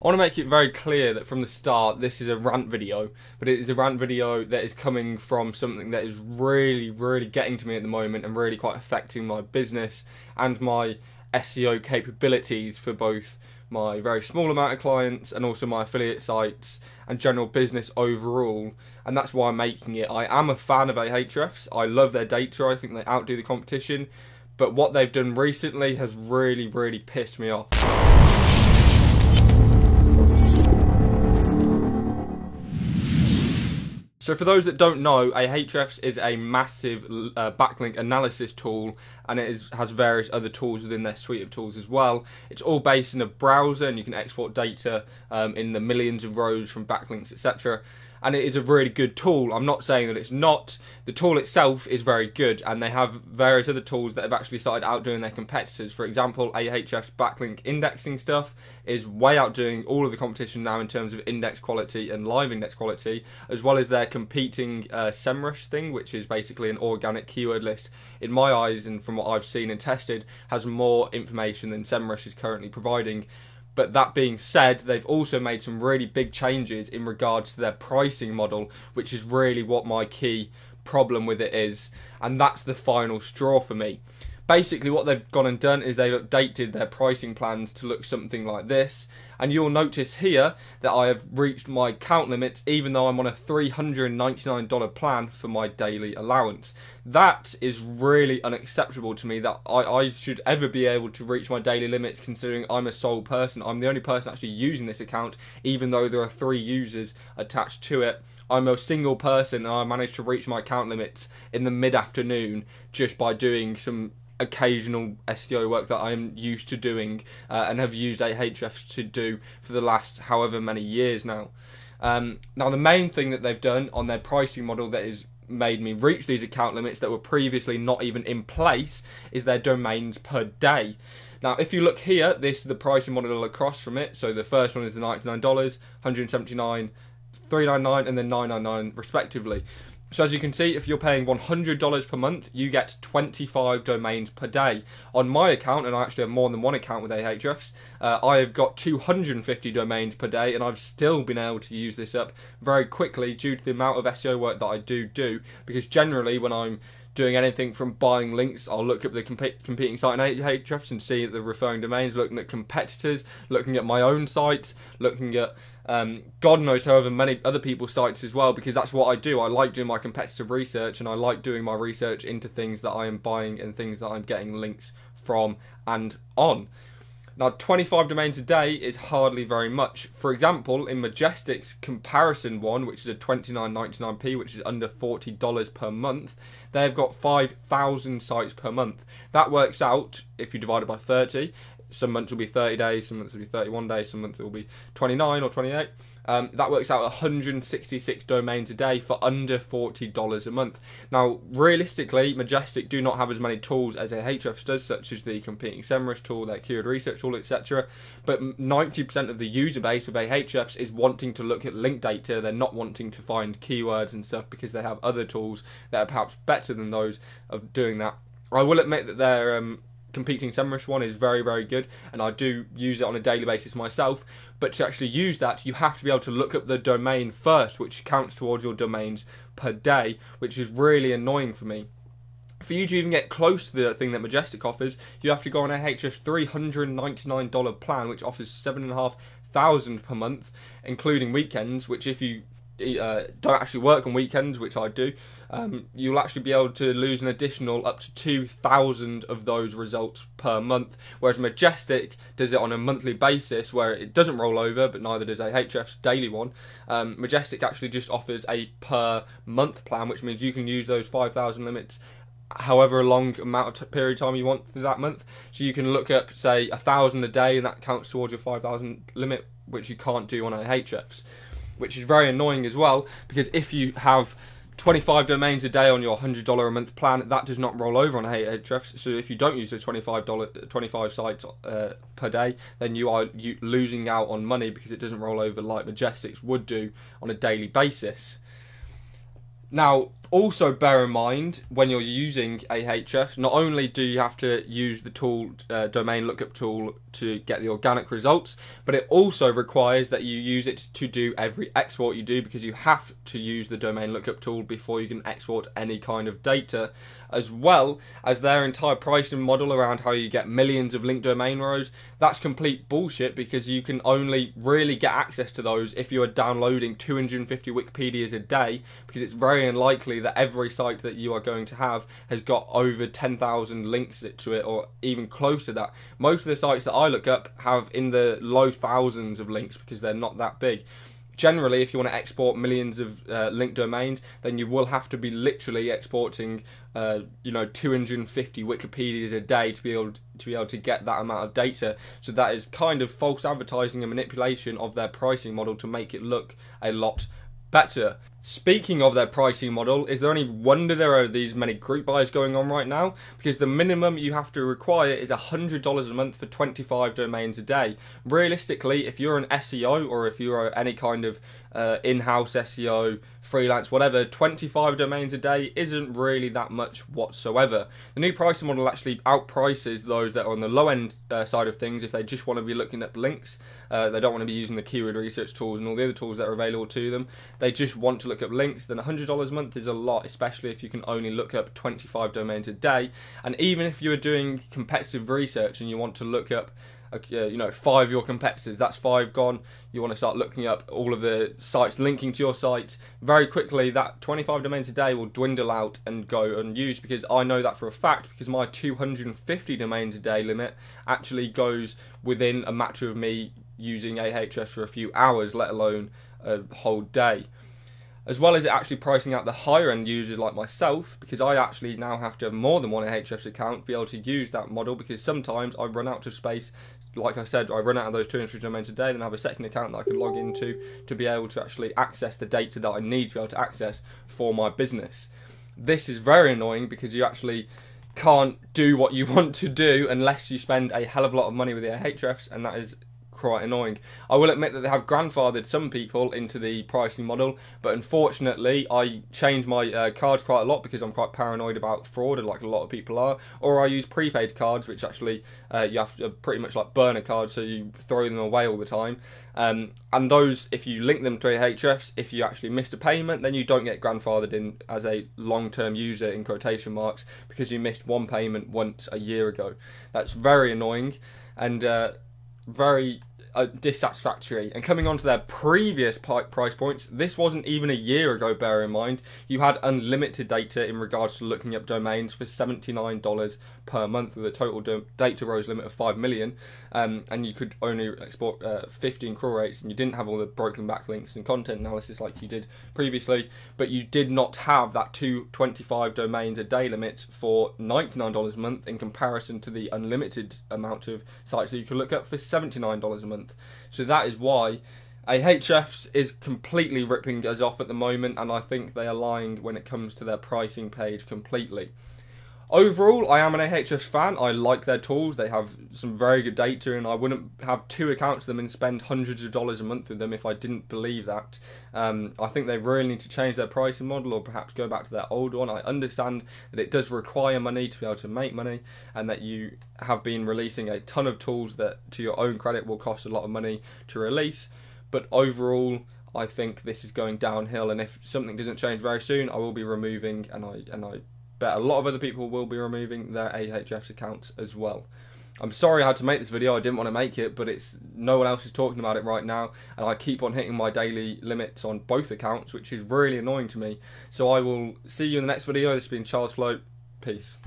I want to make it very clear that from the start this is a rant video, but it is a rant video that is coming from something that is really getting to me at the moment and really quite affecting my business and my SEO capabilities for both my very small amount of clients and also my affiliate sites and general business overall, and that's why I'm making it. I am a fan of Ahrefs. I love their data. I think they outdo the competition, but what they've done recently has really pissed me off. So for those that don't know, Ahrefs is a massive backlink analysis tool, and it has various other tools within their suite of tools as well. It's all based in a browser, and you can export data in the millions of rows from backlinks, etc. And it is a really good tool. I'm not saying that it's not. The tool itself is very good, and they have various other tools that have actually started outdoing their competitors. For example, Ahrefs backlink indexing stuff is way outdoing all of the competition now in terms of index quality and live index quality, as well as their competing SEMrush thing, which is basically an organic keyword list. In my eyes, and from what I've seen and tested, has more information than SEMrush is currently providing. But that being said, they've also made some really big changes in regards to their pricing model, which is really what my key problem with it is, and that's the final straw for me. Basically what they've gone and done is they've updated their pricing plans to look something like this, and you'll notice here that I have reached my count limit even though I'm on a $399 plan for my daily allowance. That is really unacceptable to me, that I should ever be able to reach my daily limits, considering I'm a sole person. I'm the only person actually using this account, even though there are 3 users attached to it. I'm a single person and I managed to reach my count limits in the mid-afternoon just by doing some occasional SEO work that I'm used to doing and have used Ahrefs to do for the last however many years now. Now the main thing that they've done on their pricing model that has made me reach these account limits that were previously not even in place is their domains per day. Now if you look here, this is the pricing model across from it. So the first one is the $99, $179, $399 and then $999 respectively. So as you can see, if you're paying $100 per month, you get 25 domains per day. On my account, and I actually have more than one account with Ahrefs, I have got 250 domains per day, and I've still been able to use this up very quickly due to the amount of SEO work that I do, because generally when I'm doing anything from buying links, I'll look at the competing site in Ahrefs and see the referring domains, looking at competitors, looking at my own sites, looking at God knows however many other people's sites as well, because that's what I do. I like doing my competitive research, and I like doing my research into things that I am buying and things that I'm getting links from and on. Now 25 domains a day is hardly very much. For example, in Majestic's comparison one, which is a $29.99p, which is under $40 per month, they've got 5,000 sites per month. That works out, if you divide it by 30, some months will be 30 days, some months will be 31 days, some months it will be 29 or 28. That works out 166 domains a day for under $40 a month. Now, realistically, Majestic do not have as many tools as Ahrefs does, such as the competing SEMrush tool, their keyword research tool, etc. But 90% of the user base of Ahrefs is wanting to look at link data. They're not wanting to find keywords and stuff because they have other tools that are perhaps better than those of doing that. I will admit that their competing SEMrush one is very good, and I do use it on a daily basis myself, but to actually use that you have to be able to look up the domain first, which counts towards your domains per day, which is really annoying for me. For you to even get close to the thing that Majestic offers, you have to go on Ahrefs' $399 plan, which offers 7,500 per month, including weekends, which if you don't actually work on weekends, which I do, you'll actually be able to lose an additional up to 2,000 of those results per month, whereas Majestic does it on a monthly basis where it doesn't roll over, but neither does Ahrefs' daily one. Majestic actually just offers a per month plan, which means you can use those 5,000 limits however long amount of period of time you want through that month. So you can look up, say, 1,000 a day, and that counts towards your 5,000 limit, which you can't do on Ahrefs, which is very annoying as well, because if you have 25 domains a day on your $100 a month plan, that does not roll over on Ahrefs. So if you don't use the 25 sites per day, then you are losing out on money because it doesn't roll over like Majestic's would do on a daily basis. Now, also bear in mind when you're using Ahrefs, not only do you have to use the tool, domain lookup tool, to get the organic results, but it also requires that you use it to do every export you do, because you have to use the domain lookup tool before you can export any kind of data, as well as their entire pricing model around how you get millions of linked domain rows. That's complete bullshit, because you can only really get access to those if you are downloading 250 Wikipedias a day, because it's very unlikely that every site that you are going to have has got over 10,000 links to it, or even close to that. Most of the sites that I look up have in the low thousands of links, because they're not that big. Generally, if you want to export millions of linked domains, then you will have to be literally exporting 250 Wikipedias a day to be able to get that amount of data. So that is kind of false advertising and manipulation of their pricing model to make it look a lot better. Speaking of their pricing model, is there any wonder there are these many group buys going on right now? Because the minimum you have to require is $100 a month for 25 domains a day. Realistically, if you're an SEO, or if you're any kind of in-house SEO, freelance, whatever, 25 domains a day isn't really that much whatsoever. The new pricing model actually outprices those that are on the low end side of things if they just want to be looking at links. They don't want to be using the keyword research tools and all the other tools that are available to them. They just want to look up links. Then $100 a month is a lot, especially if you can only look up 25 domains a day. And even if you're doing competitive research and you want to look up 5 of your competitors, that's 5 gone. You want to start looking up all of the sites linking to your site. Very quickly, that 25 domains a day will dwindle out and go unused, because I know that for a fact, because my 250 domains a day limit actually goes within a matter of me using Ahrefs for a few hours, let alone a whole day. As well as it actually pricing out the higher end users like myself, because I actually now have to have more than one Ahrefs account to be able to use that model, because sometimes I run out of space. Like I said, I run out of those 250 domains a day, then I have a second account that I can log into to be able to actually access the data that I need to be able to access for my business. This is very annoying, because you actually can't do what you want to do unless you spend a hell of a lot of money with the Ahrefs, and that is quite annoying. I will admit that they have grandfathered some people into the pricing model, but unfortunately I change my cards quite a lot because I'm quite paranoid about fraud, like a lot of people are, or I use prepaid cards, which actually you have to pretty much like burner cards, so you throw them away all the time. And those, if you link them to Ahrefs, if you actually missed a payment, then you don't get grandfathered in as a long-term user in quotation marks, because you missed one payment once a year ago. That's very annoying and very dissatisfactory. And coming on to their previous price points, this wasn't even a year ago, bear in mind. You had unlimited data in regards to looking up domains for $79 per month with a total data rows limit of 5 million, and you could only export 15 crawl rates, and you didn't have all the broken backlinks and content analysis like you did previously, but you did not have that 225 domains a day limit for $99 a month in comparison to the unlimited amount of sites that you could look up for $79 a month. So that is why Ahrefs is completely ripping us off at the moment, and I think they are lying when it comes to their pricing page completely. Overall, I am an Ahrefs fan. I like their tools. They have some very good data, and I wouldn't have 2 accounts of them and spend hundreds of dollars a month with them if I didn't believe that. I think they really need to change their pricing model, or perhaps go back to their old one. I understand that it does require money to be able to make money, and that you have been releasing a ton of tools that, to your own credit, will cost a lot of money to release. But overall, I think this is going downhill, and if something doesn't change very soon, I will be removing, and I bet a lot of other people will be removing their Ahrefs accounts as well. I'm sorry I had to make this video. I didn't want to make it, but it's no one else is talking about it right now, and I keep on hitting my daily limits on both accounts, which is really annoying to me. So I will see you in the next video. This has been Charles Float. Peace.